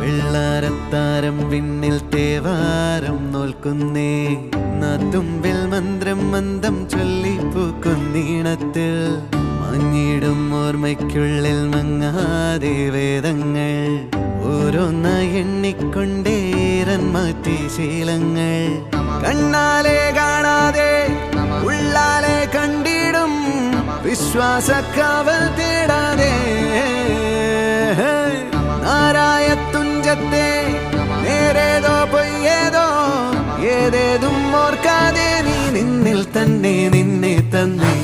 വെള്ളാരത്താരം വിണ്ണിൽ തേവാരം നോൽക്കുന്നേ നാത്തുമ്പിൽ മന്ത്രം മന്ദം ചൊല്ലിപ്പൂക്കുന്നീണത്തിൽ മങ്ങിടും ഓർമ്മയ്ക്കുള്ളിൽ മങ്ങാതെ വേദങ്ങൾ ഓരോന്നായി എണ്ണിക്കൊണ്ടേരൻ മാറ്റി ശീലങ്ങൾ കണ്ണാലെ കാണാതെ ഉള്ളാലെ കണ്ടിടും വിശ്വാസക്കാവൽ തേടാതെ നാരായ തുഞ്ചത്തെ നേരേതോ പൊയ്യേതോ ഏതേതും ഓർക്കാതെ നീ നിന്നിൽ തന്നെ നിന്നെ തന്നെ